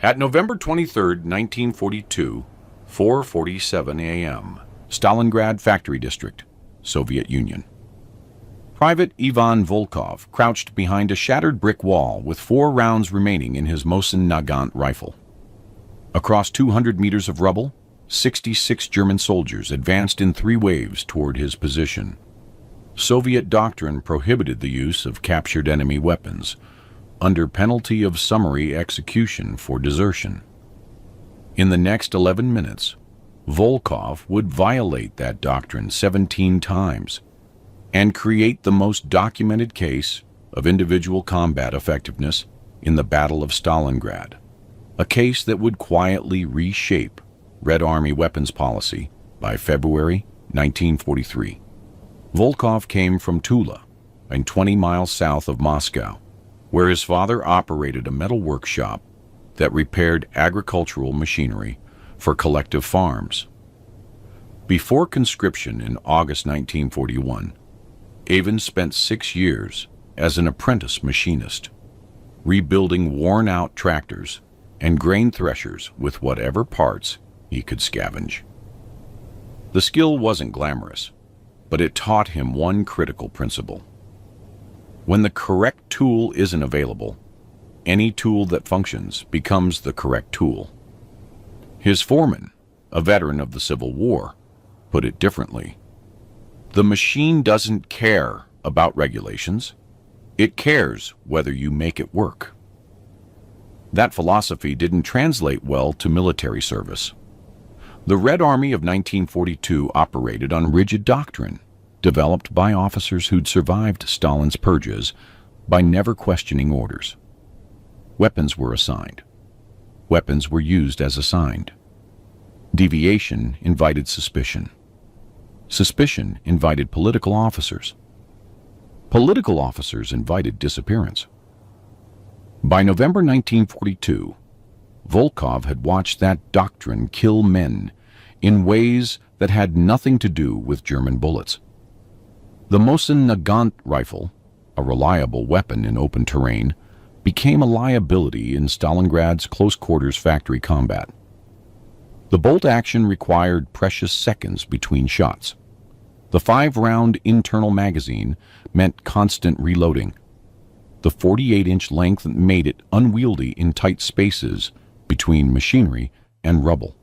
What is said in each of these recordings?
At November 23, 1942, 4:47 a.m., Stalingrad Factory District, Soviet Union. Private Ivan Volkov crouched behind a shattered brick wall with 4 rounds remaining in his Mosin Nagant rifle. Across 200 meters of rubble, 66 German soldiers advanced in 3 waves toward his position. Soviet doctrine prohibited the use of captured enemy weapons, under penalty of summary execution for desertion. In the next 11 minutes, Volkov would violate that doctrine 17 times and create the most documented case of individual combat effectiveness in the Battle of Stalingrad, a case that would quietly reshape Red Army weapons policy by February 1943. Volkov came from Tula, and 20 miles south of Moscow, where his father operated a metal workshop that repaired agricultural machinery for collective farms. Before conscription in August 1941, Ivan spent 6 years as an apprentice machinist, rebuilding worn-out tractors and grain threshers with whatever parts he could scavenge. The skill wasn't glamorous, but it taught him one critical principle. When the correct tool isn't available, any tool that functions becomes the correct tool. His foreman, a veteran of the Civil War, put it differently. The machine doesn't care about regulations. It cares whether you make it work. That philosophy didn't translate well to military service. The Red Army of 1942 operated on rigid doctrine, developed by officers who'd survived Stalin's purges by never questioning orders. Weapons were assigned. Weapons were used as assigned. Deviation invited suspicion. Suspicion invited political officers. Political officers invited disappearance. By November 1942, Volkov had watched that doctrine kill men in ways that had nothing to do with German bullets. The Mosin Nagant rifle, a reliable weapon in open terrain, became a liability in Stalingrad's close-quarters factory combat. The bolt action required precious seconds between shots. The 5-round internal magazine meant constant reloading. The 48-inch length made it unwieldy in tight spaces between machinery and rubble.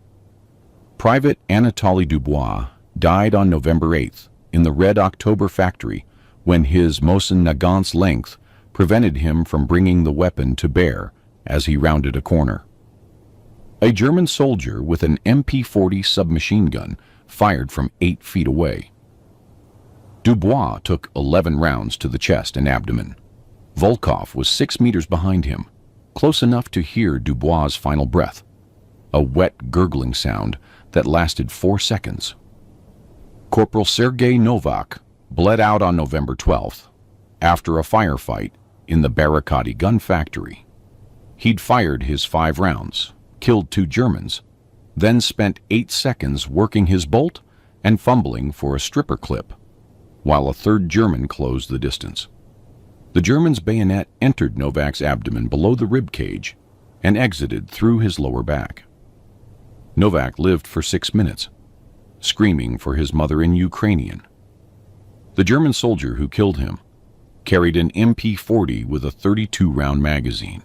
Private Anatoly Dubois died on November 8th in the Red October factory when his Mosin Nagant's length prevented him from bringing the weapon to bear as he rounded a corner. A German soldier with an MP-40 submachine gun fired from 8 feet away. Dubois took 11 rounds to the chest and abdomen. Volkov was 6 meters behind him, close enough to hear Dubois' final breath, a wet gurgling sound that lasted 4 seconds. Corporal Sergei Novak bled out on November 12th after a firefight in the Barakati gun factory. He'd fired his 5 rounds, killed 2 Germans, then spent 8 seconds working his bolt and fumbling for a stripper clip, while a 3rd German closed the distance. The German's bayonet entered Novak's abdomen below the rib cage and exited through his lower back. Novak lived for 6 minutes, screaming for his mother in Ukrainian. The German soldier who killed him carried an MP-40 with a 32-round magazine.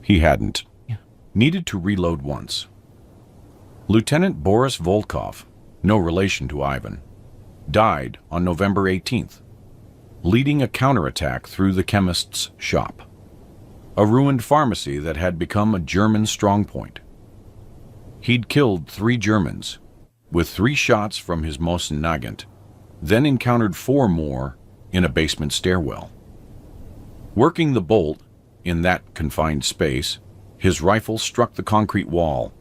He hadn't needed to reload once. Lieutenant Boris Volkov, no relation to Ivan, died on November 18th, leading a counterattack through the chemist's shop, a ruined pharmacy that had become a German strongpoint. He'd killed 3 Germans with 3 shots from his Mosin Nagant, then encountered 4 more in a basement stairwell. Working the bolt in that confined space, his rifle struck the concrete wall.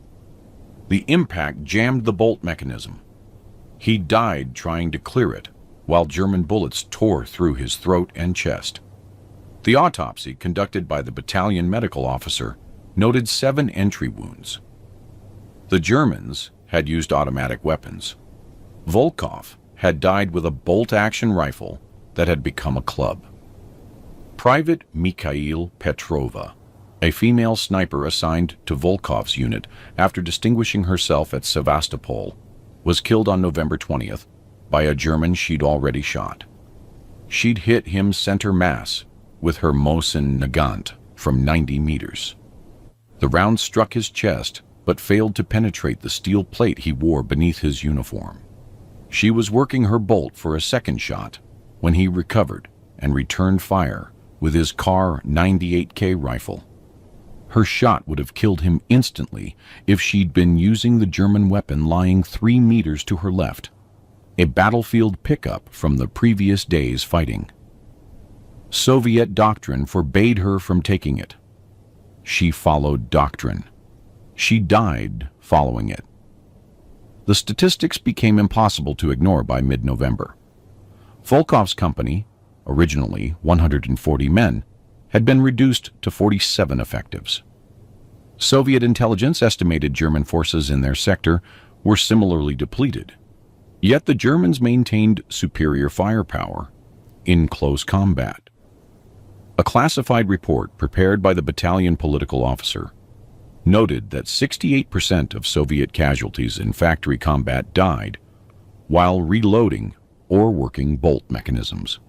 The impact jammed the bolt mechanism. He died trying to clear it, while German bullets tore through his throat and chest. The autopsy, conducted by the battalion medical officer, noted 7 entry wounds. The Germans had used automatic weapons. Volkov had died with a bolt-action rifle that had become a club. Private Mikhail Petrova, A female sniper assigned to Volkov's unit after distinguishing herself at Sevastopol was killed on November 20th by a German she'd already shot. She'd hit him center mass with her Mosin Nagant from 90 meters. The round struck his chest but failed to penetrate the steel plate he wore beneath his uniform. She was working her bolt for a second shot when he recovered and returned fire with his Kar 98K rifle. Her shot would have killed him instantly if she'd been using the German weapon lying 3 meters to her left, a battlefield pickup from the previous day's fighting. Soviet doctrine forbade her from taking it. She followed doctrine. She died following it. The statistics became impossible to ignore by mid-November. Volkov's company, originally 140 men, had been reduced to 47 effectives. Soviet intelligence estimated German forces in their sector were similarly depleted, yet the Germans maintained superior firepower in close combat. A classified report prepared by the battalion political officer noted that 68% of Soviet casualties in factory combat died while reloading or working bolt mechanisms.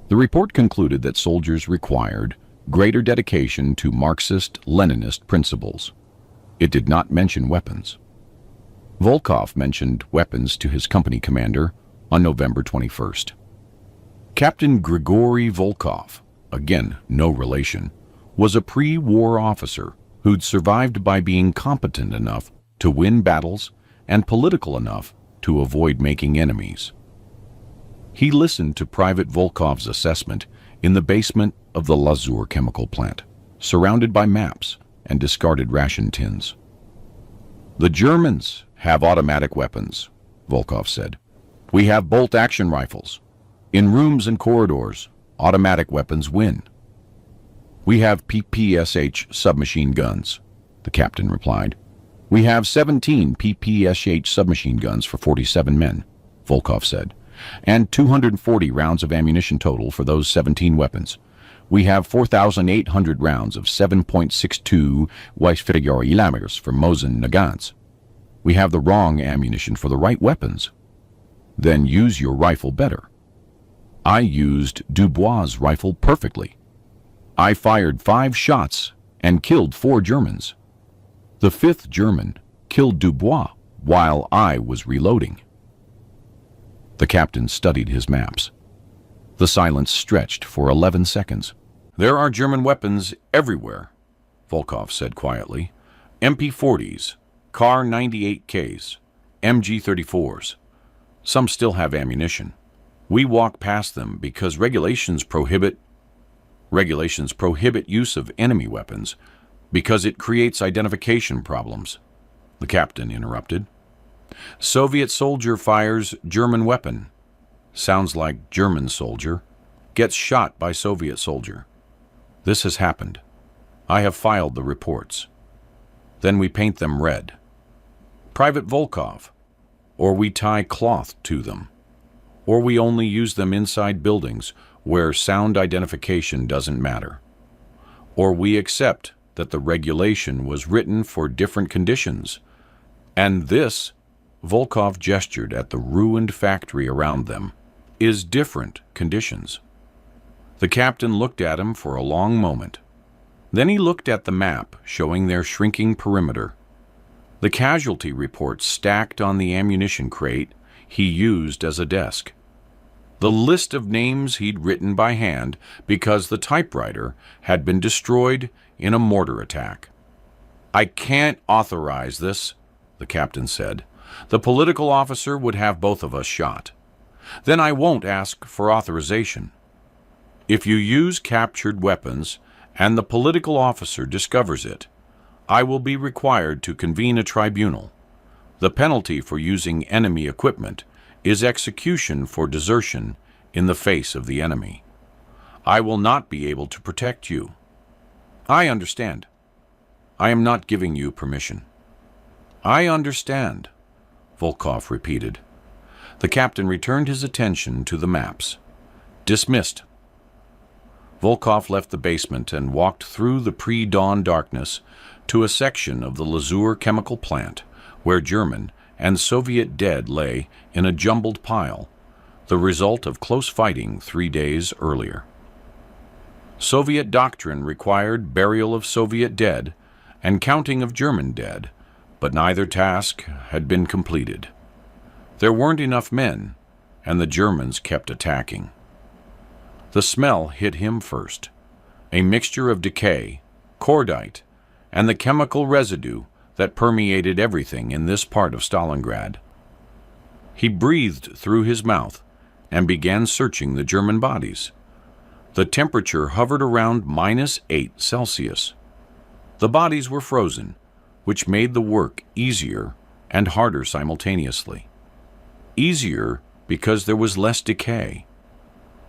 The report concluded that soldiers required greater dedication to Marxist-Leninist principles. It did not mention weapons. Volkov mentioned weapons to his company commander on November 21st. Captain Grigory Volkov, again no relation, was a pre-war officer who'd survived by being competent enough to win battles and political enough to avoid making enemies. He listened to Private Volkov's assessment in the basement of the Lazur chemical plant, surrounded by maps and discarded ration tins. "The Germans have automatic weapons," Volkov said. "We have bolt-action rifles. In rooms and corridors, automatic weapons win." "We have PPSH submachine guns," the captain replied. "We have 17 PPSH submachine guns for 47 men," Volkov said, "and 240 rounds of ammunition total for those 17 weapons. We have 4,800 rounds of 7.62 mm for Mosin Nagants. We have the wrong ammunition for the right weapons. Then use your rifle better. I used Dubois' rifle perfectly. I fired 5 shots and killed 4 Germans. The 5th German killed Dubois while I was reloading." The captain studied his maps. The silence stretched for 11 seconds. "There are German weapons everywhere," Volkov said quietly. "MP40s, Kar 98Ks, MG34s. Some still have ammunition. We walk past them because regulations prohibit use of enemy weapons because it creates identification problems," the captain interrupted. "Soviet soldier fires German weapon. Sounds like German soldier. Gets shot by Soviet soldier. This has happened. I have filed the reports. Then we paint them red. Private Volkov. Or we tie cloth to them. Or we only use them inside buildings where sound identification doesn't matter. Or we accept that the regulation was written for different conditions. And this," Volkov gestured at the ruined factory around them, "is different conditions." The captain looked at him for a long moment. Then he looked at the map showing their shrinking perimeter. The casualty reports stacked on the ammunition crate he used as a desk. The list of names he'd written by hand because the typewriter had been destroyed in a mortar attack. "I can't authorize this," the captain said. "The political officer would have both of us shot. Then I won't ask for authorization. If you use captured weapons and the political officer discovers it, I will be required to convene a tribunal. The penalty for using enemy equipment is execution for desertion in the face of the enemy. I will not be able to protect you." "I understand. I am not giving you permission." "I understand," Volkov repeated. The captain returned his attention to the maps. "Dismissed." Volkov left the basement and walked through the pre-dawn darkness to a section of the Lazur chemical plant where German and Soviet dead lay in a jumbled pile, the result of close fighting 3 days earlier. Soviet doctrine required burial of Soviet dead and counting of German dead, but neither task had been completed. There weren't enough men, and the Germans kept attacking. The smell hit him first, a mixture of decay, cordite, and the chemical residue that permeated everything in this part of Stalingrad. He breathed through his mouth and began searching the German bodies. The temperature hovered around -8°C. The bodies were frozen, which made the work easier and harder simultaneously. Easier because there was less decay.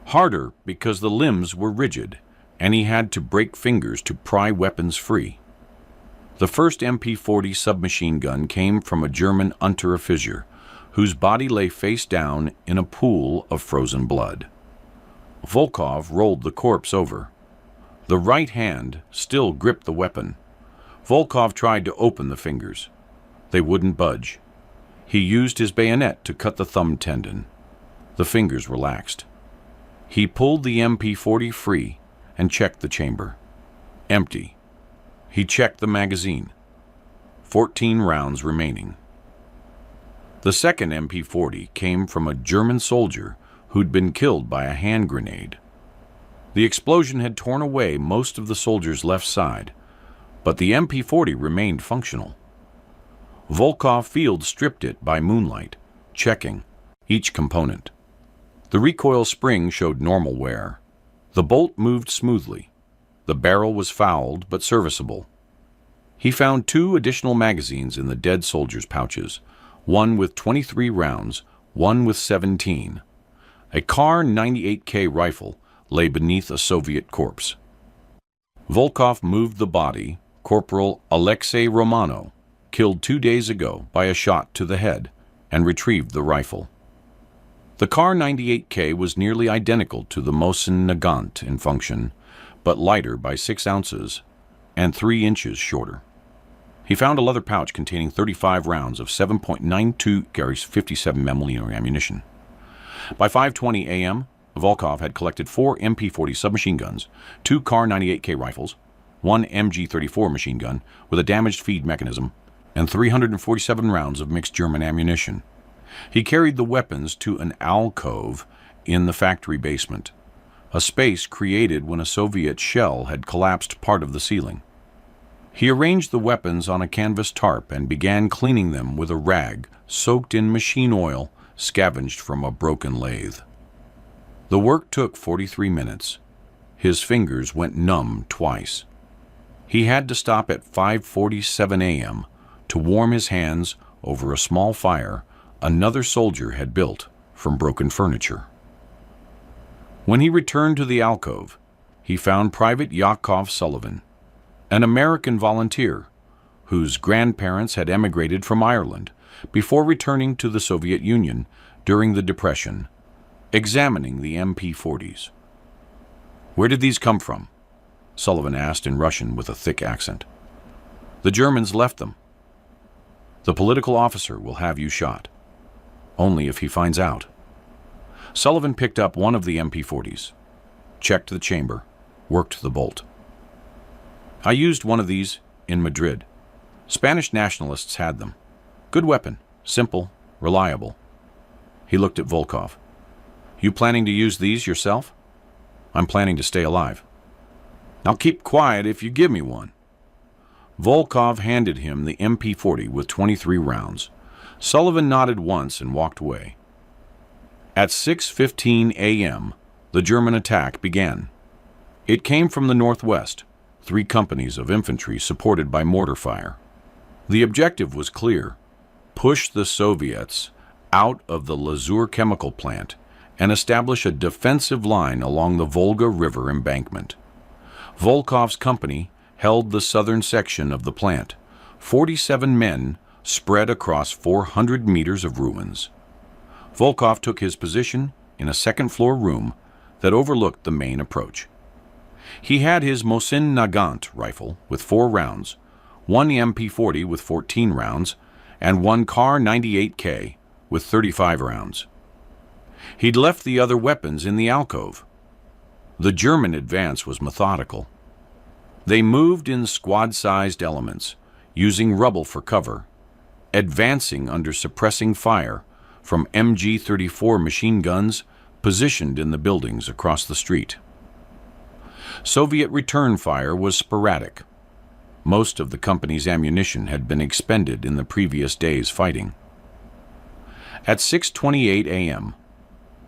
Harder because the limbs were rigid, and he had to break fingers to pry weapons free. The first MP-40 submachine gun came from a German Unteroffizier, whose body lay face down in a pool of frozen blood. Volkov rolled the corpse over. The right hand still gripped the weapon. Volkov tried to open the fingers. They wouldn't budge. He used his bayonet to cut the thumb tendon. The fingers relaxed. He pulled the MP-40 free and checked the chamber. Empty. He checked the magazine. 14 rounds remaining. The second MP-40 came from a German soldier who'd been killed by a hand grenade. The explosion had torn away most of the soldier's left side, but the MP-40 remained functional. Volkov field stripped it by moonlight, checking each component. The recoil spring showed normal wear. The bolt moved smoothly. The barrel was fouled but serviceable. He found 2 additional magazines in the dead soldier's pouches, one with 23 rounds, one with 17. A Kar 98K rifle lay beneath a Soviet corpse. Volkov moved the body, Corporal Alexei Romano, killed 2 days ago by a shot to the head, and retrieved the rifle. The Kar 98K was nearly identical to the Mosin Nagant in function, but lighter by 6 ounces and 3 inches shorter. He found a leather pouch containing 35 rounds of 7.92 carries 57mm ammunition. By 5:20 a.m., Volkov had collected 4 MP-40 submachine guns, 2 Kar 98K rifles, 1 MG-34 machine gun with a damaged feed mechanism, and 347 rounds of mixed German ammunition. He carried the weapons to an alcove in the factory basement, a space created when a Soviet shell had collapsed part of the ceiling. He arranged the weapons on a canvas tarp and began cleaning them with a rag soaked in machine oil scavenged from a broken lathe. The work took 43 minutes. His fingers went numb twice. He had to stop at 5:47 a.m. to warm his hands over a small fire another soldier had built from broken furniture. When he returned to the alcove, he found Private Yakov Sullivan, an American volunteer whose grandparents had emigrated from Ireland before returning to the Soviet Union during the Depression, examining the MP-40s. "Where did these come from?" Sullivan asked in Russian with a thick accent. "The Germans left them." "The political officer will have you shot. Only if he finds out." Sullivan picked up one of the MP-40s, checked the chamber, worked the bolt. "I used one of these in Madrid. Spanish nationalists had them. Good weapon, simple, reliable." He looked at Volkov. "You planning to use these yourself?" "I'm planning to stay alive." "I'll keep quiet if you give me one." Volkov handed him the MP-40 with 23 rounds. Sullivan nodded once and walked away. At 6:15 a.m., the German attack began. It came from the northwest, 3 companies of infantry supported by mortar fire. The objective was clear: push the Soviets out of the Lazur chemical plant and establish a defensive line along the Volga River embankment. Volkov's company held the southern section of the plant, 47 men spread across 400 meters of ruins. Volkov took his position in a second-floor room that overlooked the main approach. He had his Mosin Nagant rifle with 4 rounds, one MP40 with 14 rounds, and one Kar 98K with 35 rounds. He'd left the other weapons in the alcove. The German advance was methodical. They moved in squad-sized elements, using rubble for cover, advancing under suppressing fire from MG-34 machine guns positioned in the buildings across the street. Soviet return fire was sporadic. Most of the company's ammunition had been expended in the previous day's fighting. At 6:28 a.m.,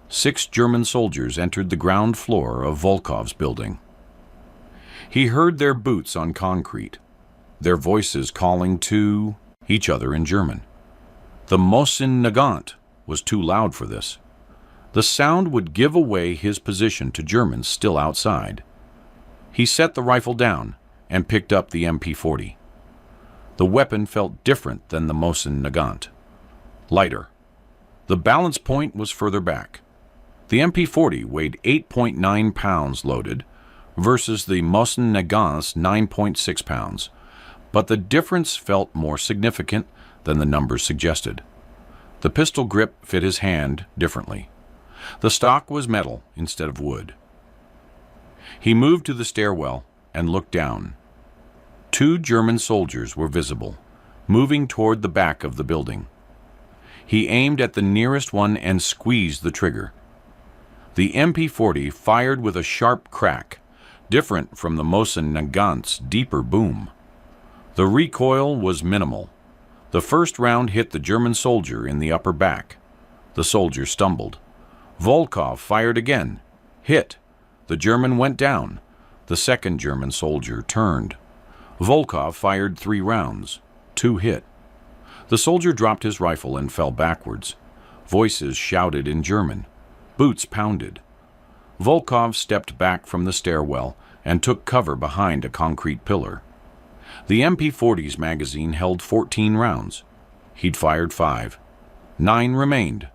6 German soldiers entered the ground floor of Volkov's building. He heard their boots on concrete, their voices calling to each other in German. The Mosin Nagant was too loud for this. The sound would give away his position to Germans still outside. He set the rifle down and picked up the MP40. The weapon felt different than the Mosin Nagant. Lighter. The balance point was further back. The MP40 weighed 8.9 pounds loaded versus the Mosin Nagant's 9.6 pounds, but the difference felt more significant than the numbers suggested. The pistol grip fit his hand differently. The stock was metal instead of wood. He moved to the stairwell and looked down. 2 German soldiers were visible, moving toward the back of the building. He aimed at the nearest one and squeezed the trigger. The MP40 fired with a sharp crack, different from the Mosin Nagant's deeper boom. The recoil was minimal. The first round hit the German soldier in the upper back. The soldier stumbled. Volkov fired again. Hit. The German went down. The second German soldier turned. Volkov fired 3 rounds. 2 hit. The soldier dropped his rifle and fell backwards. Voices shouted in German. Boots pounded. Volkov stepped back from the stairwell and took cover behind a concrete pillar. The MP40's magazine held 14 rounds. He'd fired 5. 9 remained.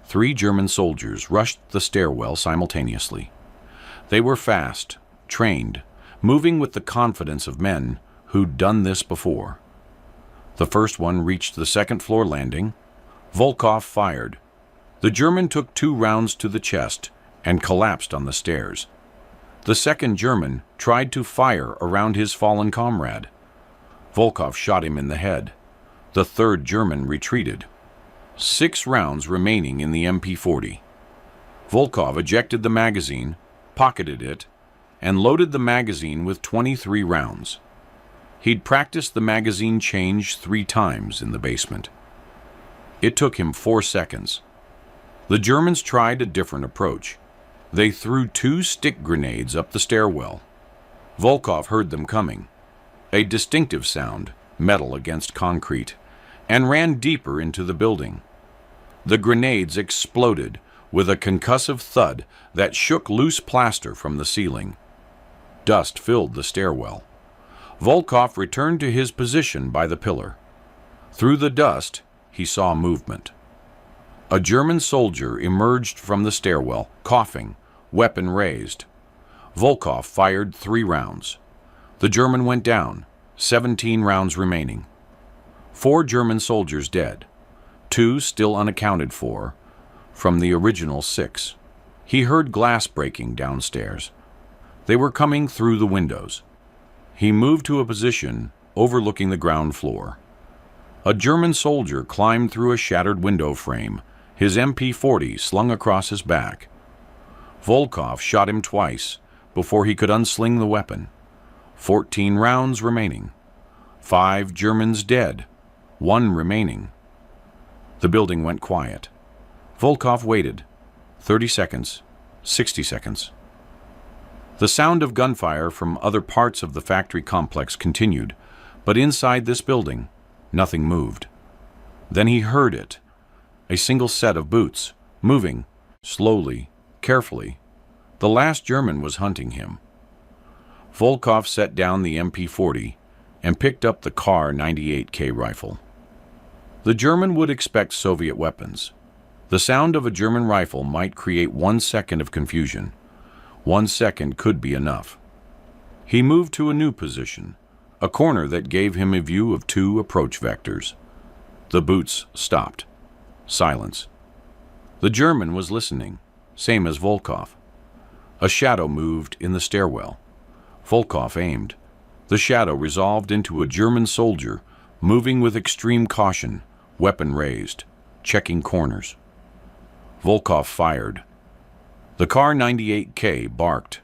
3 German soldiers rushed the stairwell simultaneously. They were fast, trained, moving with the confidence of men who'd done this before. The first one reached the second-floor landing. Volkov fired. The German took 2 rounds to the chest and collapsed on the stairs. The second German tried to fire around his fallen comrade. Volkov shot him in the head. The third German retreated. 6 rounds remaining in the MP40. Volkov ejected the magazine, pocketed it, and loaded the magazine with 23 rounds. He'd practiced the magazine change 3 times in the basement. It took him 4 seconds. The Germans tried a different approach. They threw 2 stick grenades up the stairwell. Volkov heard them coming, a distinctive sound, metal against concrete, and ran deeper into the building. The grenades exploded with a concussive thud that shook loose plaster from the ceiling. Dust filled the stairwell. Volkov returned to his position by the pillar. Through the dust, he saw movement. A German soldier emerged from the stairwell, coughing, weapon raised. Volkov fired 3 rounds. The German went down, 17 rounds remaining. 4 German soldiers dead, 2 still unaccounted for, from the original 6. He heard glass breaking downstairs. They were coming through the windows. He moved to a position overlooking the ground floor. A German soldier climbed through a shattered window frame, his MP40 slung across his back. Volkov shot him twice before he could unsling the weapon. 14 rounds remaining. 5 Germans dead, 1 remaining. The building went quiet. Volkov waited. 30 seconds, 60 seconds. The sound of gunfire from other parts of the factory complex continued, but inside this building, nothing moved. Then he heard it. A single set of boots, moving, slowly, carefully. The last German was hunting him. Volkov set down the MP40 and picked up the Kar 98K rifle. The German would expect Soviet weapons. The sound of a German rifle might create 1 second of confusion. 1 second could be enough. He moved to a new position, a corner that gave him a view of 2 approach vectors. The boots stopped. Silence. The German was listening, same as Volkov. A shadow moved in the stairwell. Volkov aimed. The shadow resolved into a German soldier, moving with extreme caution, weapon raised, checking corners. Volkov fired. The Kar 98K barked.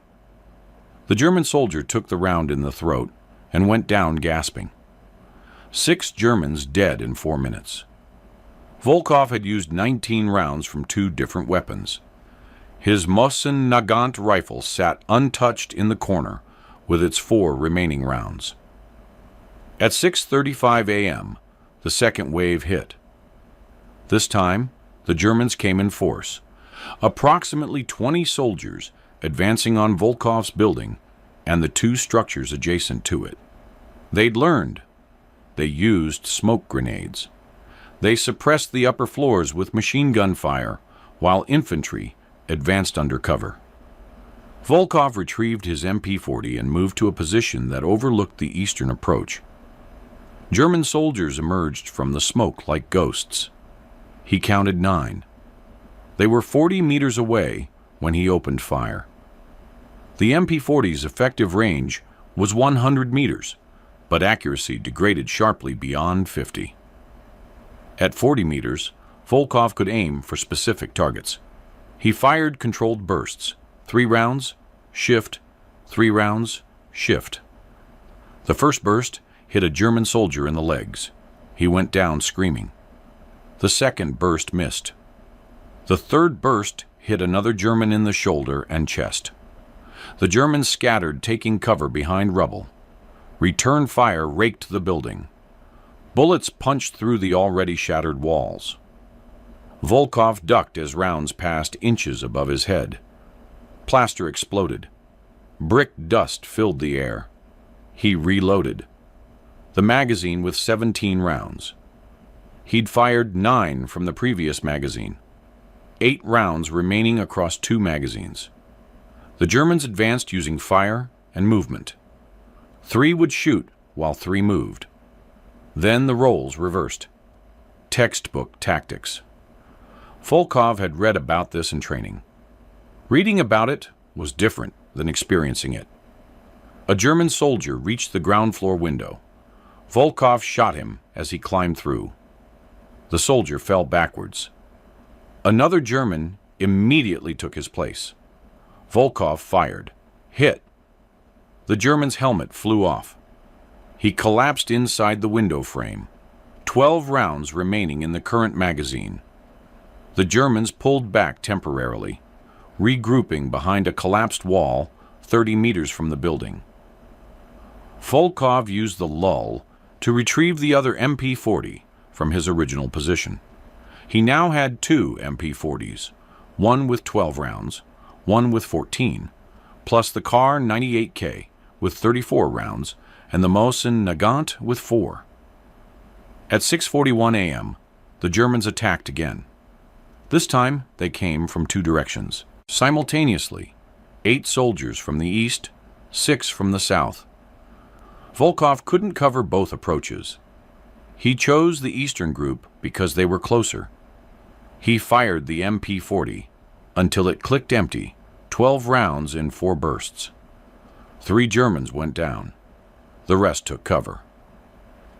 The German soldier took the round in the throat and went down gasping. 6 Germans dead in 4 minutes. Volkov had used 19 rounds from 2 different weapons. His Mosin Nagant rifle sat untouched in the corner with its 4 remaining rounds. At 6:35 a.m., the second wave hit. This time, the Germans came in force, approximately 20 soldiers advancing on Volkov's building and the 2 structures adjacent to it. They'd learned. They used smoke grenades. They suppressed the upper floors with machine gun fire, while infantry advanced under cover. Volkov retrieved his MP-40 and moved to a position that overlooked the eastern approach. German soldiers emerged from the smoke like ghosts. He counted 9. They were 40 meters away when he opened fire. The MP-40's effective range was 100 meters, but accuracy degraded sharply beyond 50. At 40 meters, Volkov could aim for specific targets. He fired controlled bursts, 3 rounds, shift, 3 rounds, shift. The first burst hit a German soldier in the legs. He went down screaming. The second burst missed. The third burst hit another German in the shoulder and chest. The Germans scattered, taking cover behind rubble. Return fire raked the building. Bullets punched through the already shattered walls. Volkov ducked as rounds passed inches above his head. Plaster exploded. Brick dust filled the air. He reloaded. The magazine with 17 rounds. He'd fired 9 from the previous magazine. 8 rounds remaining across 2 magazines. The Germans advanced using fire and movement. 3 would shoot while 3 moved. Then the roles reversed. Textbook tactics. Volkov had read about this in training. Reading about it was different than experiencing it. A German soldier reached the ground floor window. Volkov shot him as he climbed through. The soldier fell backwards. Another German immediately took his place. Volkov fired. Hit. The German's helmet flew off. He collapsed inside the window frame. 12 rounds remaining in the current magazine. The Germans pulled back temporarily, regrouping behind a collapsed wall 30 meters from the building. Volkov used the lull to retrieve the other MP-40 from his original position. He now had 2 MP-40s, one with 12 rounds, one with 14, plus the Kar 98K with 34 rounds, and the Mosin Nagant with 4. At 6:41 a.m., the Germans attacked again. This time, they came from 2 directions. Simultaneously, 8 soldiers from the east, 6 from the south. Volkov couldn't cover both approaches. He chose the eastern group because they were closer. He fired the MP-40 until it clicked empty, 12 rounds in 4 bursts. 3 Germans went down. The rest took cover.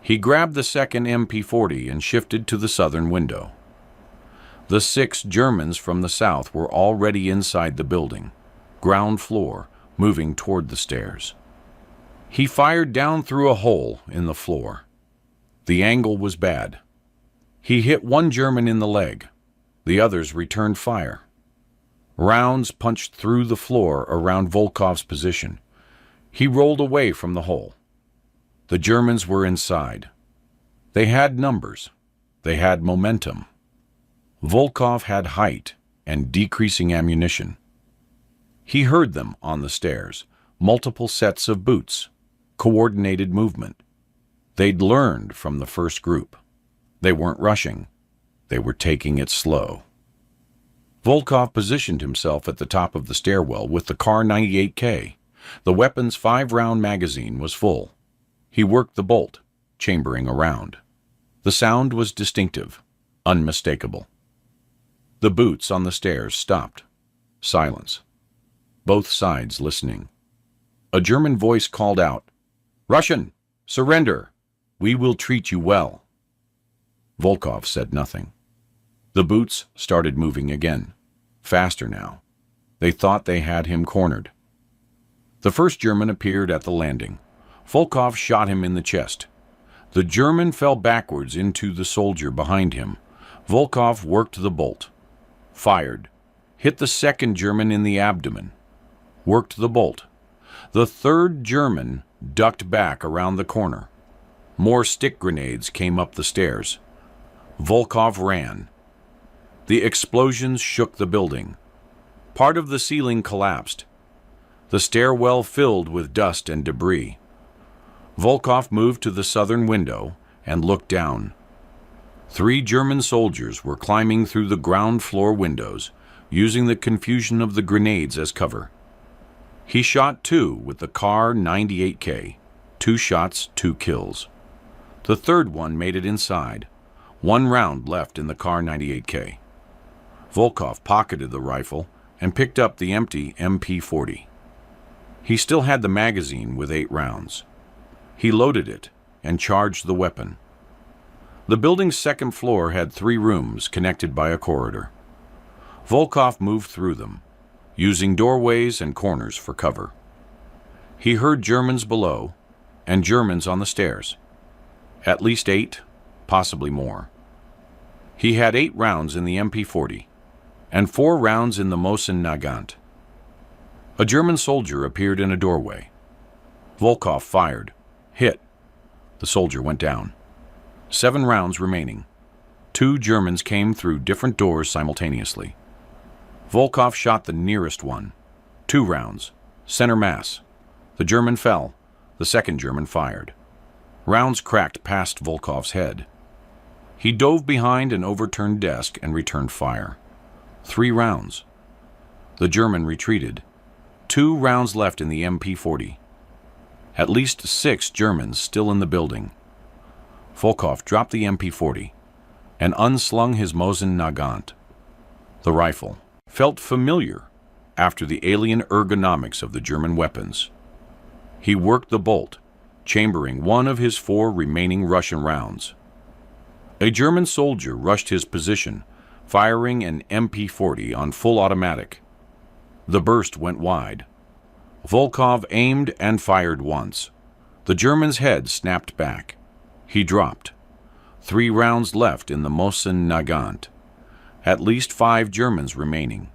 He grabbed the second MP-40 and shifted to the southern window. The 6 Germans from the south were already inside the building, ground floor, moving toward the stairs. He fired down through a hole in the floor. The angle was bad. He hit 1 German in the leg. The others returned fire. Rounds punched through the floor around Volkov's position. He rolled away from the hole. The Germans were inside. They had numbers. They had momentum. Volkov had height and decreasing ammunition. He heard them on the stairs, multiple sets of boots, coordinated movement. They'd learned from the first group. They weren't rushing. They were taking it slow. Volkov positioned himself at the top of the stairwell with the Kar 98K. The weapon's 5-round magazine was full. He worked the bolt, chambering around. The sound was distinctive, unmistakable. The boots on the stairs stopped. Silence. Both sides listening. A German voice called out, "Russian, surrender! We will treat you well." Volkov said nothing. The boots started moving again, faster now. They thought they had him cornered. The first German appeared at the landing. Volkov shot him in the chest. The German fell backwards into the soldier behind him. Volkov worked the bolt. Fired. Hit the second German in the abdomen. Worked the bolt. The third German ducked back around the corner. More stick grenades came up the stairs. Volkov ran. The explosions shook the building. Part of the ceiling collapsed. The stairwell filled with dust and debris. Volkov moved to the southern window and looked down. 3 German soldiers were climbing through the ground floor windows, using the confusion of the grenades as cover. He shot 2 with the Kar 98K. 2 shots, 2 kills. The third one made it inside. 1 round left in the Kar 98K. Volkov pocketed the rifle and picked up the empty MP40. He still had the magazine with 8 rounds. He loaded it and charged the weapon. The building's second floor had 3 rooms connected by a corridor. Volkov moved through them, using doorways and corners for cover. He heard Germans below and Germans on the stairs. At least 8, possibly more. He had 8 rounds in the MP40 and 4 rounds in the Mosin Nagant. A German soldier appeared in a doorway. Volkov fired. Hit. The soldier went down. 7 rounds remaining. 2 Germans came through different doors simultaneously. Volkov shot the nearest one. 2 rounds. Center mass. The German fell. The second German fired. Rounds cracked past Volkov's head. He dove behind an overturned desk and returned fire. 3 rounds. The German retreated. 2 rounds left in the MP40. At least 6 Germans still in the building. Volkov dropped the MP40 and unslung his Mosin Nagant. The rifle felt familiar after the alien ergonomics of the German weapons. He worked the bolt, chambering one of his 4 remaining Russian rounds. A German soldier rushed his position, firing an MP40 on full automatic. The burst went wide. Volkov aimed and fired once. The German's head snapped back. He dropped. 3 rounds left in the Mosin Nagant. At least 5 Germans remaining.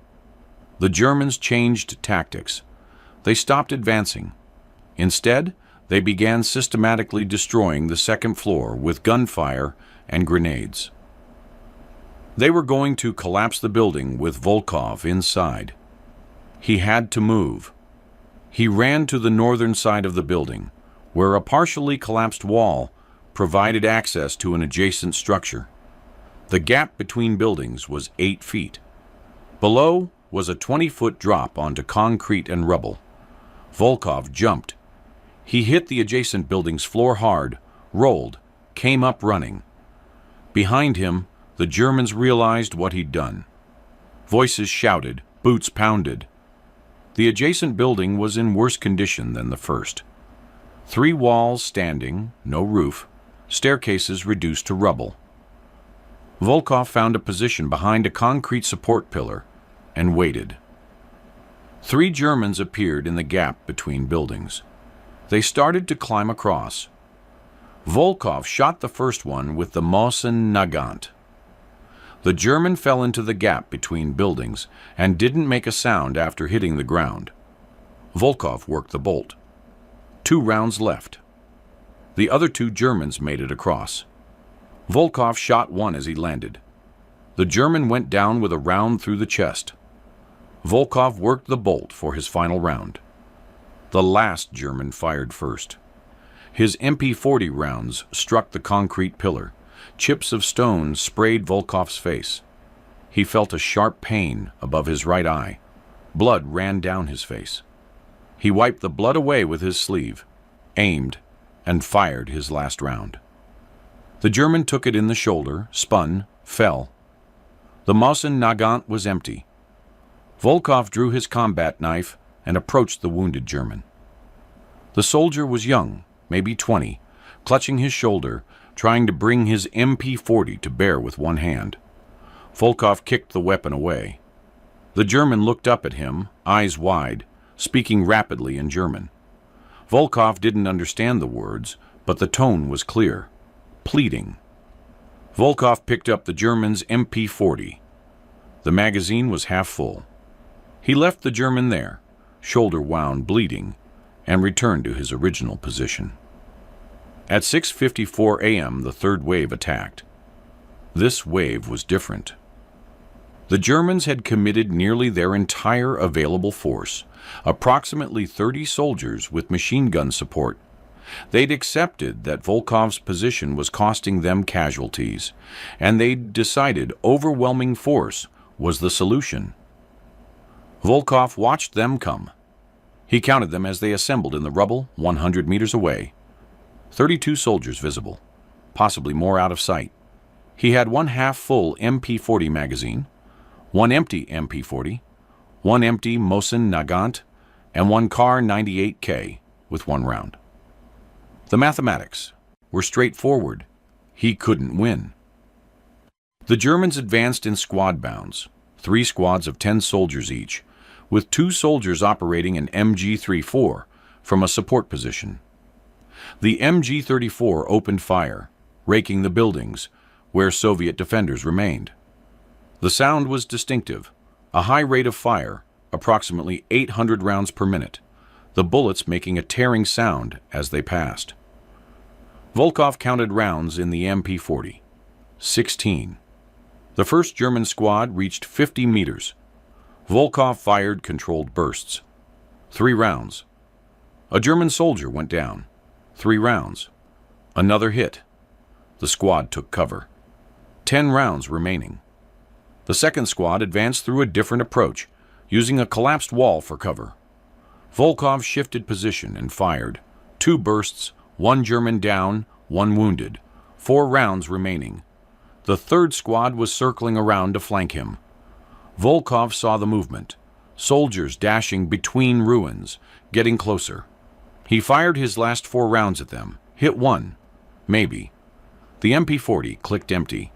The Germans changed tactics. They stopped advancing. Instead, they began systematically destroying the second floor with gunfire and grenades. They were going to collapse the building with Volkov inside. He had to move. He ran to the northern side of the building, where a partially collapsed wall provided access to an adjacent structure. The gap between buildings was 8 feet. Below was a 20-foot drop onto concrete and rubble. Volkov jumped. He hit the adjacent building's floor hard, rolled, came up running. Behind him, the Germans realized what he'd done. Voices shouted, boots pounded. The adjacent building was in worse condition than the first. 3 walls standing, no roof, staircases reduced to rubble. Volkov found a position behind a concrete support pillar and waited. 3 Germans appeared in the gap between buildings. They started to climb across. Volkov shot the first one with the Mosin Nagant. The German fell into the gap between buildings and didn't make a sound after hitting the ground. Volkov worked the bolt. 2 rounds left. The other 2 Germans made it across. Volkov shot one as he landed. The German went down with a round through the chest. Volkov worked the bolt for his final round. The last German fired first. His MP40 rounds struck the concrete pillar. Chips of stone sprayed Volkov's face. He felt a sharp pain above his right eye. Blood ran down his face. He wiped the blood away with his sleeve, aimed, and fired his last round. The German took it in the shoulder, spun, fell. The Mosin Nagant was empty. Volkov drew his combat knife and approached the wounded German. The soldier was young, maybe 20, clutching his shoulder, trying to bring his MP-40 to bear with one hand. Volkov kicked the weapon away. The German looked up at him, eyes wide, speaking rapidly in German. Volkov didn't understand the words, but the tone was clear, pleading. Volkov picked up the German's MP-40. The magazine was half full. He left the German there, shoulder wound, bleeding, and returned to his original position. At 6:54 a.m., the third wave attacked. This wave was different. The Germans had committed nearly their entire available force, approximately 30 soldiers with machine gun support. They'd accepted that Volkov's position was costing them casualties, and they'd decided overwhelming force was the solution. Volkov watched them come. He counted them as they assembled in the rubble 100 meters away. 32 soldiers visible, possibly more out of sight. He had one half-full MP-40 magazine, one empty MP-40, one empty Mosin Nagant, and one Kar 98K with one round. The mathematics were straightforward. He couldn't win. The Germans advanced in squad bounds, 3 squads of 10 soldiers each, with 2 soldiers operating an MG-34 from a support position. The MG-34 opened fire, raking the buildings where Soviet defenders remained. The sound was distinctive, a high rate of fire, approximately 800 rounds per minute, the bullets making a tearing sound as they passed. Volkov counted rounds in the MP-40. 16. The first German squad reached 50 meters. Volkov fired controlled bursts. 3 rounds. A German soldier went down. 3 rounds. Another hit. The squad took cover. 10 rounds remaining. The second squad advanced through a different approach, using a collapsed wall for cover. Volkov shifted position and fired. 2 bursts, 1 German down, 1 wounded. 4 rounds remaining. The third squad was circling around to flank him. Volkov saw the movement, soldiers dashing between ruins, getting closer. He fired his last 4 rounds at them, hit 1, maybe. The MP-40 clicked empty.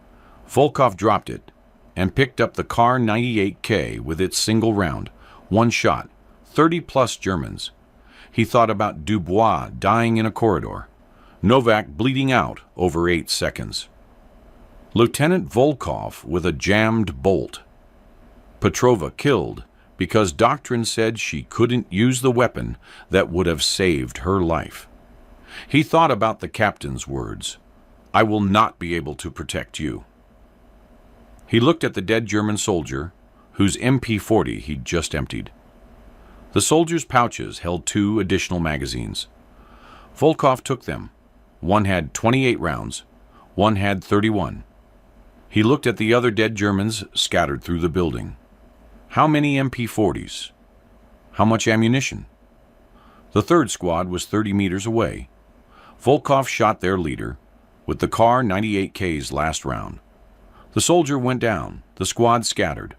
Volkov dropped it and picked up the Kar 98K with its single round, 1 shot, 30-plus Germans. He thought about Dubois dying in a corridor, Novak bleeding out over 8 seconds. Lieutenant Volkov with a jammed bolt. Petrova killed because doctrine said she couldn't use the weapon that would have saved her life. He thought about the captain's words, "I will not be able to protect you." He looked at the dead German soldier, whose MP-40 he'd just emptied. The soldier's pouches held 2 additional magazines. Volkov took them. One had 28 rounds, one had 31. He looked at the other dead Germans scattered through the building. How many MP-40s? How much ammunition? The third squad was 30 meters away. Volkov shot their leader with the Kar 98K's last round. The soldier went down, the squad scattered.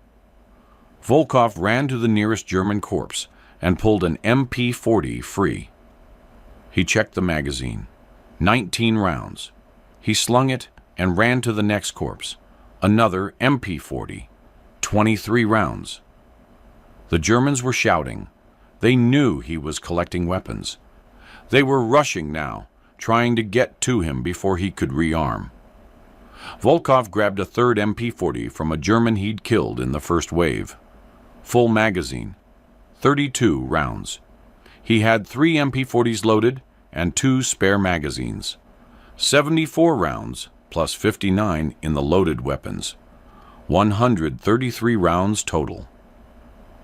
Volkov ran to the nearest German corpse and pulled an MP-40 free. He checked the magazine. 19 rounds. He slung it and ran to the next corpse. Another MP-40. 23 rounds. The Germans were shouting. They knew he was collecting weapons. They were rushing now, trying to get to him before he could rearm. Volkov grabbed a third MP-40 from a German he'd killed in the first wave. Full magazine. 32 rounds. He had 3 MP-40s loaded and 2 spare magazines. 74 rounds plus 59 in the loaded weapons. 133 rounds total.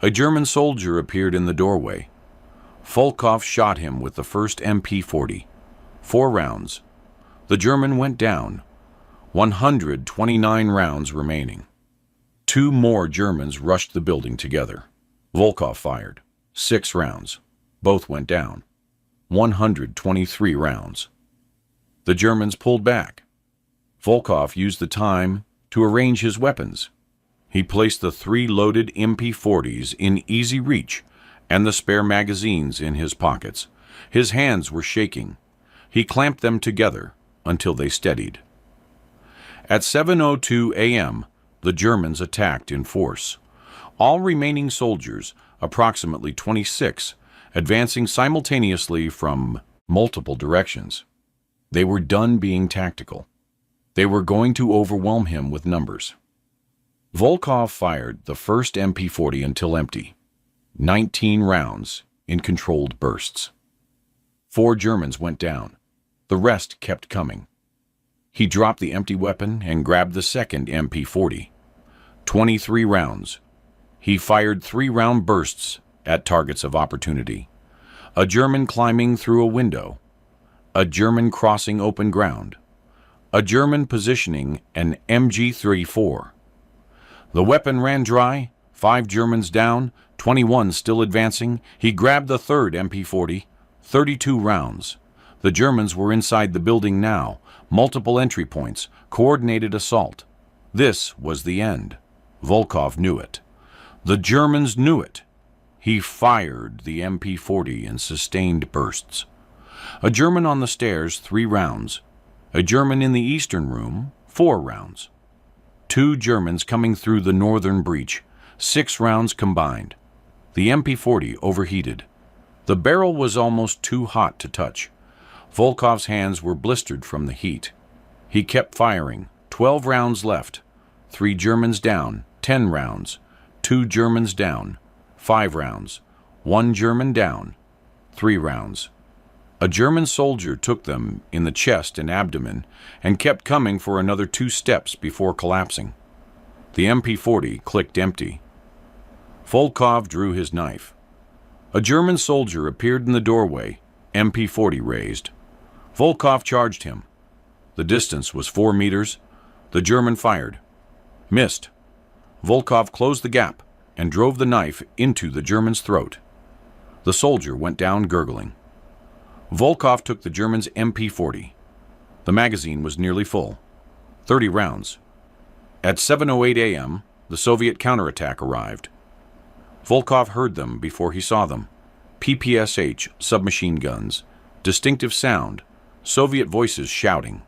A German soldier appeared in the doorway. Volkov shot him with the first MP-40. 4 rounds. The German went down. 129 rounds remaining. Two more Germans rushed the building together. Volkov fired. 6 rounds. Both went down. 123 rounds. The Germans pulled back. Volkov used the time to arrange his weapons. He placed the 3 loaded MP40s in easy reach and the spare magazines in his pockets. His hands were shaking. He clamped them together until they steadied. At 7:02 a.m., the Germans attacked in force. All remaining soldiers, approximately 26, advancing simultaneously from multiple directions. They were done being tactical. They were going to overwhelm him with numbers. Volkov fired the first MP40 until empty. 19 rounds in controlled bursts. 4 Germans went down. The rest kept coming. He dropped the empty weapon and grabbed the second MP40. 23 rounds. He fired 3-round bursts at targets of opportunity. A German climbing through a window. A German crossing open ground. A German positioning an MG-34. The weapon ran dry, 5 Germans down, 21 still advancing. He grabbed the third MP40, 32 rounds. The Germans were inside the building now, multiple entry points, coordinated assault. This was the end. Volkov knew it. The Germans knew it. He fired the MP40 in sustained bursts. A German on the stairs, 3 rounds. A German in the eastern room, 4 rounds. 2 Germans coming through the northern breach, 6 rounds combined. The MP40 overheated. The barrel was almost too hot to touch. Volkov's hands were blistered from the heat. He kept firing. 12 rounds left. 3 Germans down, 10 rounds. 2 Germans down, 5 rounds. 1 German down, 3 rounds. A German soldier took them in the chest and abdomen and kept coming for another 2 steps before collapsing. The MP40 clicked empty. Volkov drew his knife. A German soldier appeared in the doorway, MP40 raised. Volkov charged him. The distance was 4 meters. The German fired. Missed. Volkov closed the gap and drove the knife into the German's throat. The soldier went down gurgling. Volkov took the German's MP40. The magazine was nearly full. 30 rounds. At 7:08 a.m., the Soviet counterattack arrived. Volkov heard them before he saw them. PPSH submachine guns, distinctive sound, Soviet voices shouting.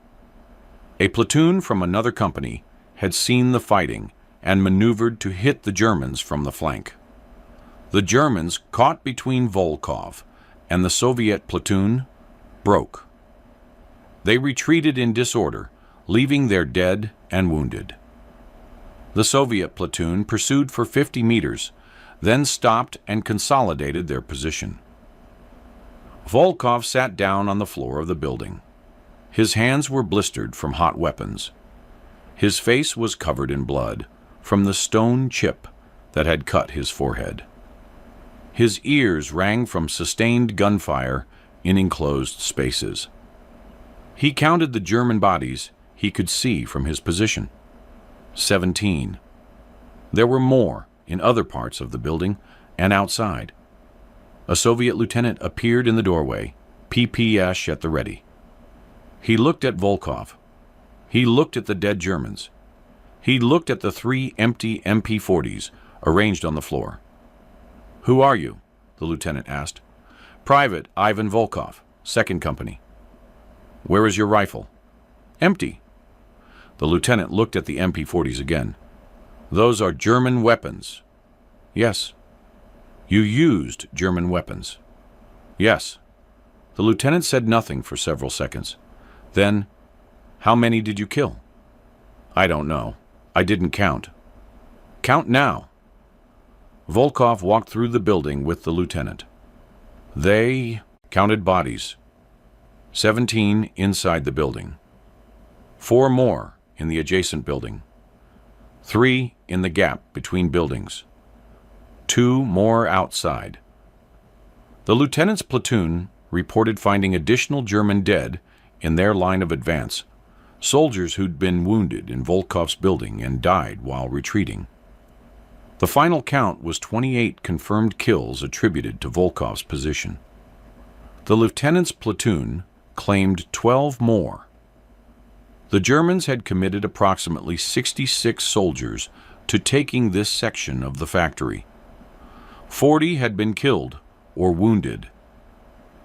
A platoon from another company had seen the fighting and maneuvered to hit the Germans from the flank. The Germans, caught between Volkov and the Soviet platoon, broke. They retreated in disorder, leaving their dead and wounded. The Soviet platoon pursued for 50 meters, then stopped and consolidated their position. Volkov sat down on the floor of the building. His hands were blistered from hot weapons. His face was covered in blood from the stone chip that had cut his forehead. His ears rang from sustained gunfire in enclosed spaces. He counted the German bodies he could see from his position. 17. There were more in other parts of the building and outside. A Soviet lieutenant appeared in the doorway, PPS at the ready. He looked at Volkov. He looked at the dead Germans. He looked at the 3 empty MP40s arranged on the floor. "Who are you?" the lieutenant asked. "Private Ivan Volkov, 2nd Company." "Where is your rifle?" "Empty." The lieutenant looked at the MP40s again. "Those are German weapons." "Yes." "You used German weapons." "Yes." The lieutenant said nothing for several seconds. Then, "How many did you kill?" "I don't know. I didn't count." "Count now." Volkov walked through the building with the lieutenant. They counted bodies. 17 inside the building. 4 more in the adjacent building. 3 in the gap between buildings. 2 more outside. The lieutenant's platoon reported finding additional German dead in their line of advance, soldiers who'd been wounded in Volkov's building and died while retreating. The final count was 28 confirmed kills attributed to Volkov's position. The lieutenant's platoon claimed 12 more. The Germans had committed approximately 66 soldiers to taking this section of the factory. 40 had been killed or wounded.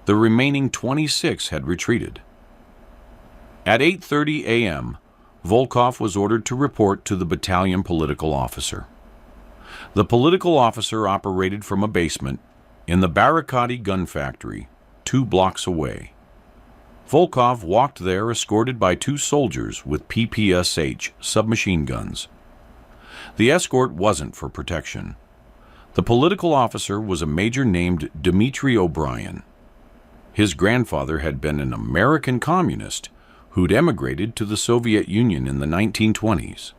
The remaining 26 had retreated. At 8:30 a.m., Volkov was ordered to report to the battalion political officer. The political officer operated from a basement in the Barricadi gun factory, 2 blocks away. Volkov walked there escorted by 2 soldiers with PPSH submachine guns. The escort wasn't for protection. The political officer was a major named Dmitry O'Brien. His grandfather had been an American communist who'd emigrated to the Soviet Union in the 1920s.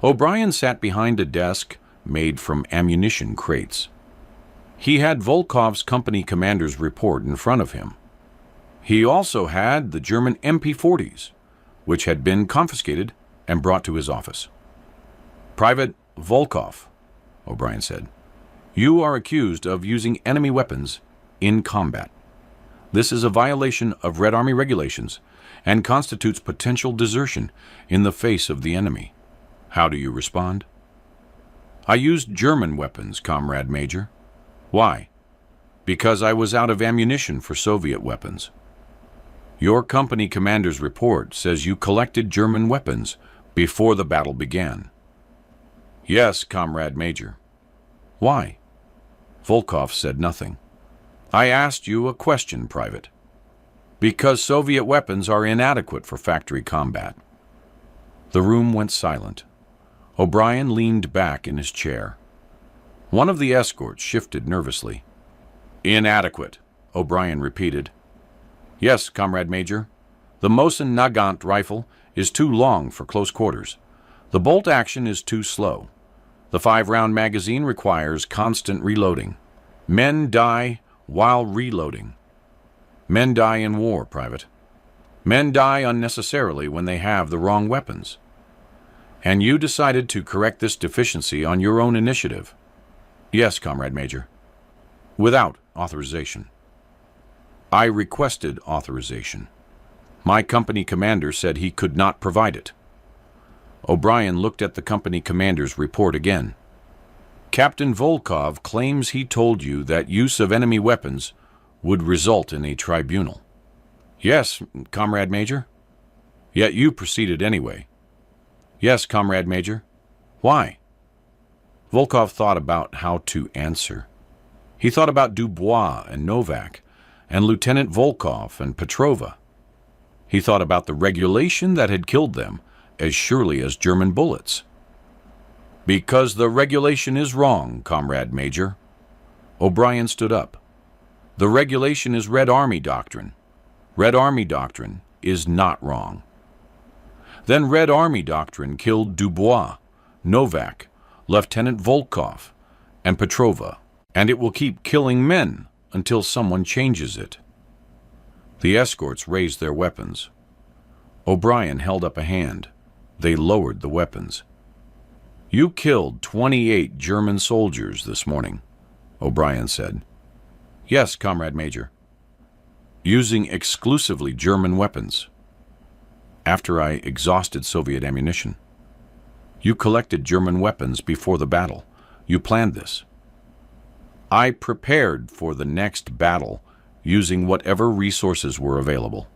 O'Brien sat behind a desk made from ammunition crates. He had Volkov's company commander's report in front of him. He also had the German MP-40s, which had been confiscated and brought to his office. "Private Volkov," O'Brien said, "you are accused of using enemy weapons in combat. This is a violation of Red Army regulations and constitutes potential desertion in the face of the enemy. How do you respond?" "I used German weapons, Comrade Major." "Why?" "Because I was out of ammunition for Soviet weapons." "Your company commander's report says you collected German weapons before the battle began." "Yes, Comrade Major." "Why?" Volkov said nothing. "I asked you a question, Private." "Because Soviet weapons are inadequate for factory combat." The room went silent. O'Brien leaned back in his chair. One of the escorts shifted nervously. "Inadequate," O'Brien repeated. "Yes, Comrade Major. The Mosin Nagant rifle is too long for close quarters. The bolt action is too slow. The 5-round magazine requires constant reloading. Men die while reloading. Men die in war, Private. Men die unnecessarily when they have the wrong weapons. And you decided to correct this deficiency on your own initiative." "Yes, Comrade Major." "Without authorization." "I requested authorization. My company commander said he could not provide it." O'Brien looked at the company commander's report again. "Captain Volkov claims he told you that use of enemy weapons would result in a tribunal." "Yes, Comrade Major." "Yet you proceeded anyway." "Yes, Comrade Major." "Why?" Volkov thought about how to answer. He thought about Dubois and Novak, and Lieutenant Volkov and Petrova. He thought about the regulation that had killed them as surely as German bullets. "Because the regulation is wrong, Comrade Major." O'Brien stood up. "The regulation is Red Army doctrine. Red Army doctrine is not wrong." "Then Red Army doctrine killed Dubois, Novak, Lieutenant Volkov, and Petrova, and it will keep killing men until someone changes it." The escorts raised their weapons. O'Brien held up a hand. They lowered the weapons. "You killed 28 German soldiers this morning," O'Brien said. "Yes, Comrade Major." "Using exclusively German weapons." "After I exhausted Soviet ammunition." "You collected German weapons before the battle. You planned this." "I prepared for the next battle using whatever resources were available."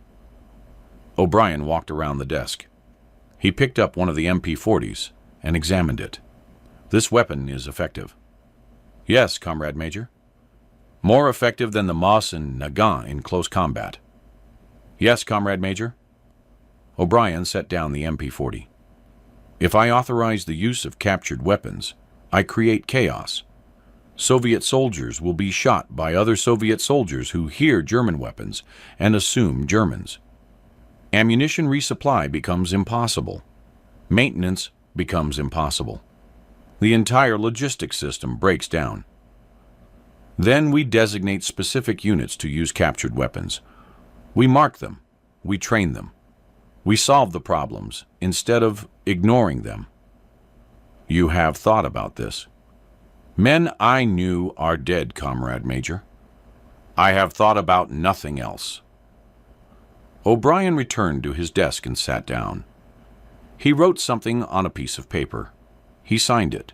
O'Brien walked around the desk. He picked up one of the MP-40s and examined it. "This weapon is effective." "Yes, Comrade Major." "More effective than the Mosin Nagant in close combat." "Yes, Comrade Major." O'Brien set down the MP-40. "If I authorize the use of captured weapons, I create chaos. Soviet soldiers will be shot by other Soviet soldiers who hear German weapons and assume Germans. Ammunition resupply becomes impossible. Maintenance becomes impossible. The entire logistics system breaks down. Then we designate specific units to use captured weapons. We mark them. We train them. We solve the problems instead of ignoring them. You have thought about this. Men I knew are dead, Comrade Major. I have thought about nothing else. O'Brien returned to his desk and sat down. He wrote something on a piece of paper. He signed it.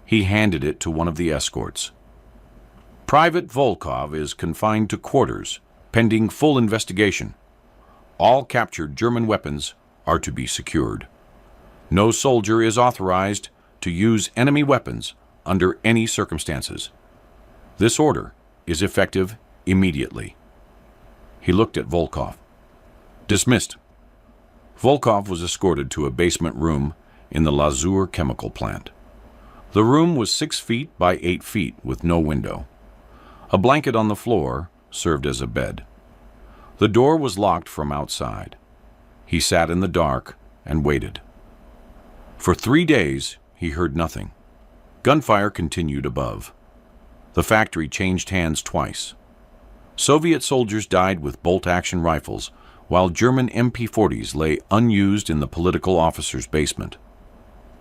He handed it to one of the escorts. Private Volkov is confined to quarters, pending full investigation. All captured German weapons are to be secured. No soldier is authorized to use enemy weapons under any circumstances. This order is effective immediately. He looked at Volkov. Dismissed. Volkov was escorted to a basement room in the Lazur chemical plant. The room was 6 feet by 8 feet with no window. A blanket on the floor served as a bed. The door was locked from outside. He sat in the dark and waited. For 3 days, he heard nothing. Gunfire continued above. The factory changed hands twice. Soviet soldiers died with bolt-action rifles, while German MP-40s lay unused in the political officer's basement.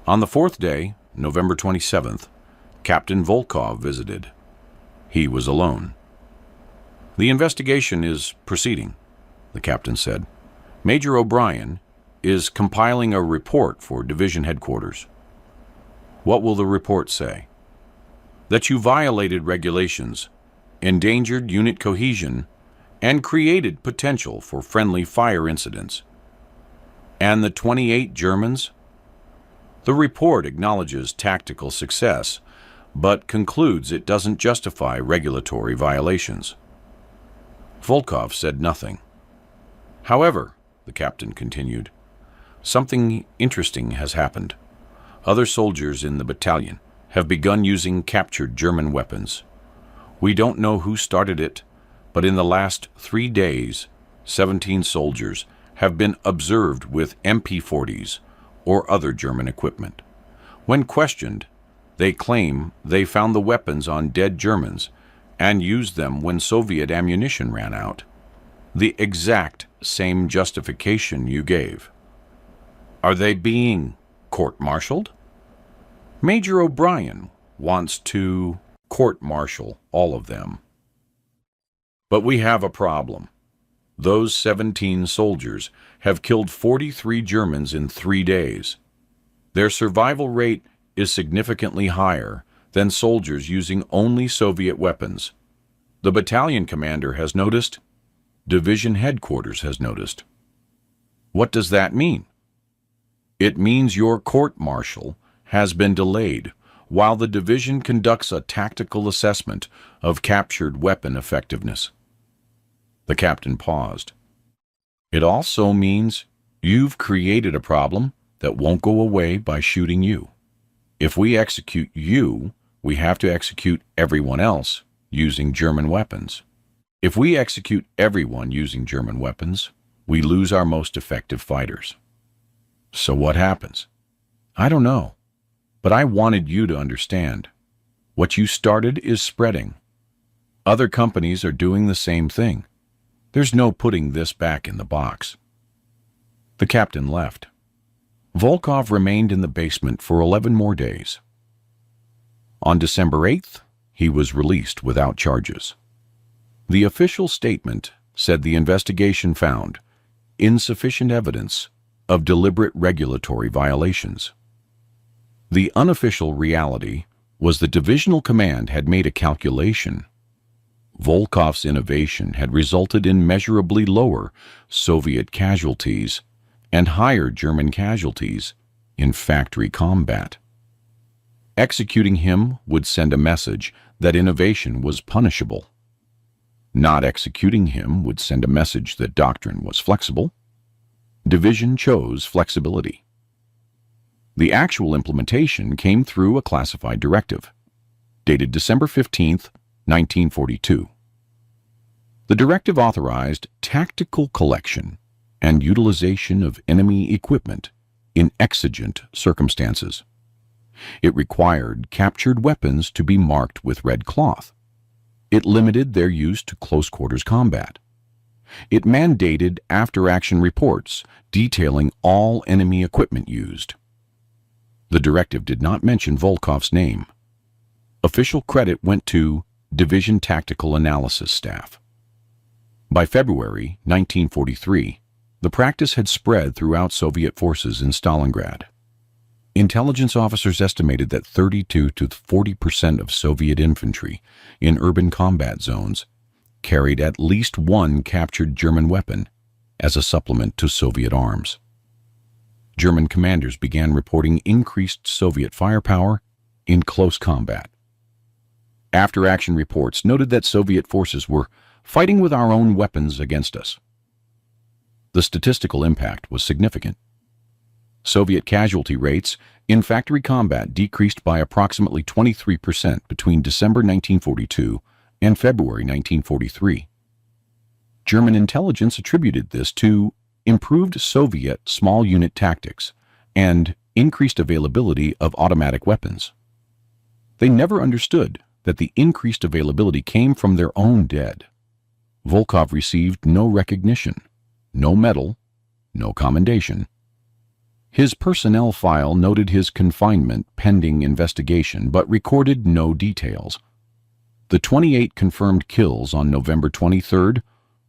On the 4th day, November 27th, Captain Volkov visited. He was alone. The investigation is proceeding, the captain said. Major O'Brien is compiling a report for division headquarters. What will the report say? That you violated regulations, endangered unit cohesion, and created potential for friendly fire incidents. And the 28 Germans? The report acknowledges tactical success, but concludes it doesn't justify regulatory violations. Volkov said nothing. However, the captain continued, something interesting has happened. Other soldiers in the battalion have begun using captured German weapons. We don't know who started it, but in the last 3 days, 17 soldiers have been observed with MP-40s or other German equipment. When questioned, they claim they found the weapons on dead Germans and used them when Soviet ammunition ran out. The exact same justification you gave. Are they being court-martialed? Major O'Brien wants to court-martial all of them. But we have a problem. Those 17 soldiers have killed 43 Germans in 3 days. Their survival rate is significantly higher than soldiers using only Soviet weapons. The battalion commander has noticed. Division headquarters has noticed. What does that mean? It means your court-martial has been delayed while the division conducts a tactical assessment of captured weapon effectiveness. The captain paused. It also means you've created a problem that won't go away by shooting you. If we execute you, we have to execute everyone else using German weapons. If we execute everyone using German weapons, we lose our most effective fighters. So what happens? I don't know, but I wanted you to understand. What you started is spreading. Other companies are doing the same thing. There's no putting this back in the box. The captain left. Volkov remained in the basement for 11 more days. On December 8th, he was released without charges. The official statement said the investigation found insufficient evidence of deliberate regulatory violations. The unofficial reality was the divisional command had made a calculation. Volkov's innovation had resulted in measurably lower Soviet casualties and higher German casualties in factory combat. Executing him would send a message that innovation was punishable. Not executing him would send a message that doctrine was flexible. Division chose flexibility. The actual implementation came through a classified directive, dated December 15th, 1942. The directive authorized tactical collection and utilization of enemy equipment in exigent circumstances. It required captured weapons to be marked with red cloth. It limited their use to close-quarters combat. It mandated after-action reports detailing all enemy equipment used. The directive did not mention Volkov's name. Official credit went to Division Tactical Analysis Staff. By February 1943, the practice had spread throughout Soviet forces in Stalingrad. Intelligence officers estimated that 32 to 40% of Soviet infantry in urban combat zones carried at least one captured German weapon as a supplement to Soviet arms. German commanders began reporting increased Soviet firepower in close combat. After-action reports noted that Soviet forces were fighting with our own weapons against us. The statistical impact was significant. Soviet casualty rates in factory combat decreased by approximately 23% between December 1942 and February 1943. German intelligence attributed this to improved Soviet small unit tactics and increased availability of automatic weapons. They never understood that the increased availability came from their own dead. Volkov received no recognition, no medal, no commendation. His personnel file noted his confinement pending investigation but recorded no details. The 28 confirmed kills on November 23rd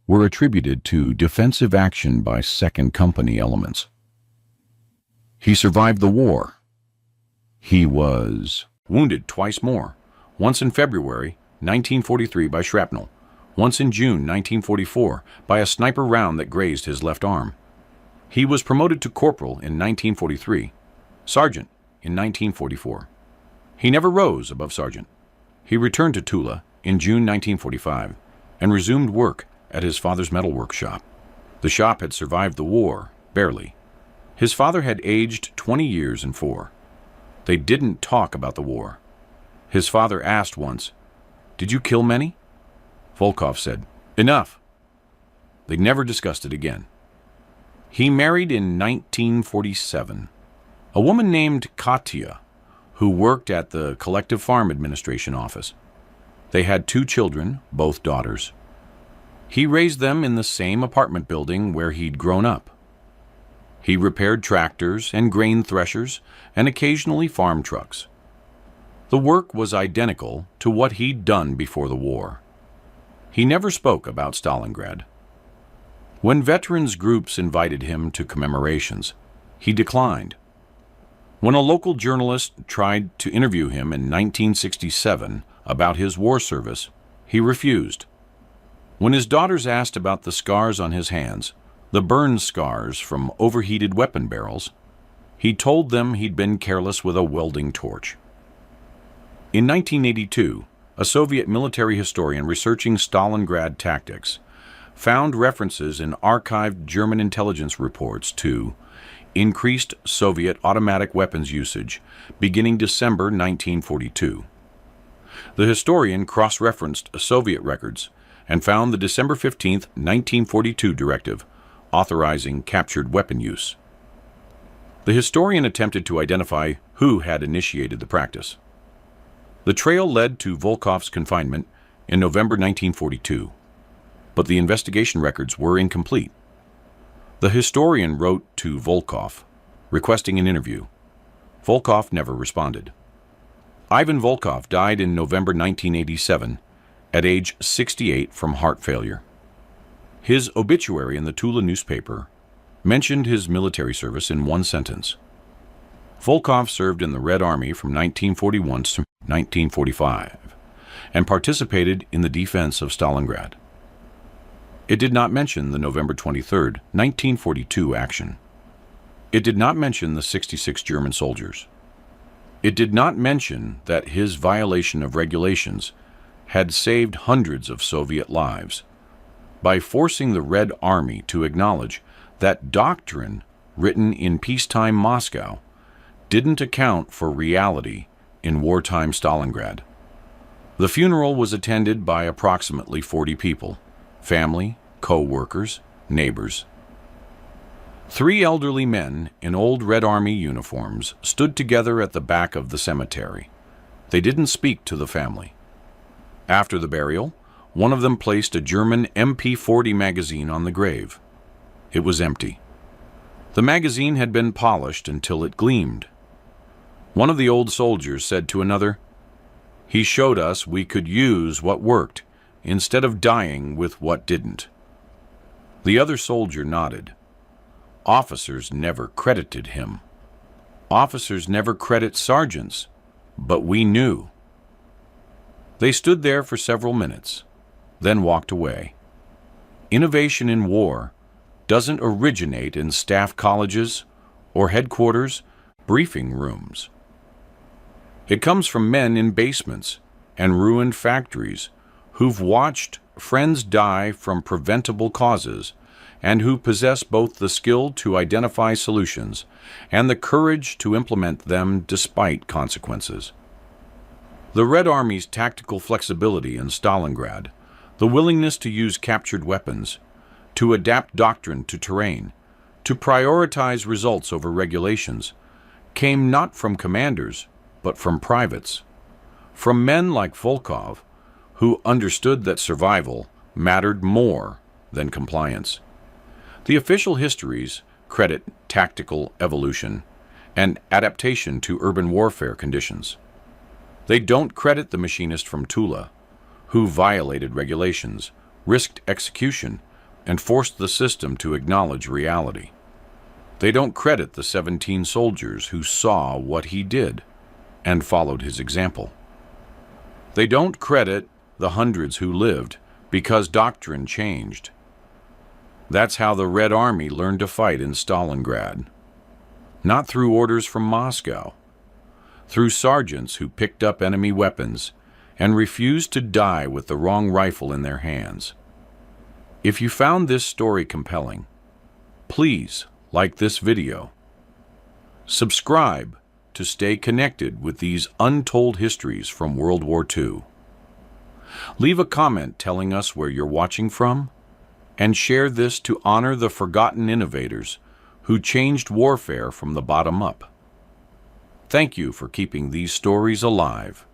were attributed to defensive action by Second Company elements. He survived the war. He was wounded twice more, once in February 1943 by shrapnel, once in June 1944 by a sniper round that grazed his left arm. He was promoted to corporal in 1943, sergeant in 1944. He never rose above sergeant. He returned to Tula in June 1945 and resumed work at his father's metal workshop. The shop had survived the war, barely. His father had aged 20 years and 4. They didn't talk about the war. His father asked once, "Did you kill many?" Volkov said, "Enough." They never discussed it again. He married in 1947 a woman named Katya, who worked at the Collective Farm Administration office. They had 2 children, both daughters. He raised them in the same apartment building where he'd grown up. He repaired tractors and grain threshers and occasionally farm trucks. The work was identical to what he'd done before the war. He never spoke about Stalingrad. When veterans groups invited him to commemorations, he declined. When a local journalist tried to interview him in 1967 about his war service, he refused. When his daughters asked about the scars on his hands, the burn scars from overheated weapon barrels, he told them he'd been careless with a welding torch. In 1982, a Soviet military historian researching Stalingrad tactics found references in archived German intelligence reports to increased Soviet automatic weapons usage beginning December 1942. The historian cross-referenced Soviet records and found the December 15, 1942 directive authorizing captured weapon use. The historian attempted to identify who had initiated the practice. The trail led to Volkov's confinement in November 1942, but the investigation records were incomplete. The historian wrote to Volkov, requesting an interview. Volkov never responded. Ivan Volkov died in November 1987 at age 68 from heart failure. His obituary in the Tula newspaper mentioned his military service in one sentence. Volkov served in the Red Army from 1941 to 1945 and participated in the defense of Stalingrad. It did not mention the November 23, 1942 action. It did not mention the 66 German soldiers. It did not mention that his violation of regulations had saved hundreds of Soviet lives by forcing the Red Army to acknowledge that doctrine written in peacetime Moscow didn't account for reality in wartime Stalingrad. The funeral was attended by approximately 40 people, family, co-workers, neighbors. 3 elderly men in old Red Army uniforms stood together at the back of the cemetery. They didn't speak to the family. After the burial, one of them placed a German MP40 magazine on the grave. It was empty. The magazine had been polished until it gleamed. One of the old soldiers said to another, "He showed us we could use what worked instead of dying with what didn't." The other soldier nodded. Officers never credited him. Officers never credit sergeants, but we knew. They stood there for several minutes, then walked away. Innovation in war doesn't originate in staff colleges or headquarters briefing rooms. It comes from men in basements and ruined factories who've watched friends die from preventable causes and who possess both the skill to identify solutions and the courage to implement them despite consequences. The Red Army's tactical flexibility in Stalingrad, the willingness to use captured weapons, to adapt doctrine to terrain, to prioritize results over regulations, came not from commanders, but from privates, from men like Volkov, who understood that survival mattered more than compliance. The official histories credit tactical evolution and adaptation to urban warfare conditions. They don't credit the machinist from Tula, who violated regulations, risked execution, and forced the system to acknowledge reality. They don't credit the 17 soldiers who saw what he did and followed his example. They don't credit the hundreds who lived because doctrine changed. That's how the Red Army learned to fight in Stalingrad. Not through orders from Moscow, through sergeants who picked up enemy weapons and refused to die with the wrong rifle in their hands. If you found this story compelling, please like this video. Subscribe to stay connected with these untold histories from World War II. Leave a comment telling us where you're watching from, and share this to honor the forgotten innovators who changed warfare from the bottom up. Thank you for keeping these stories alive.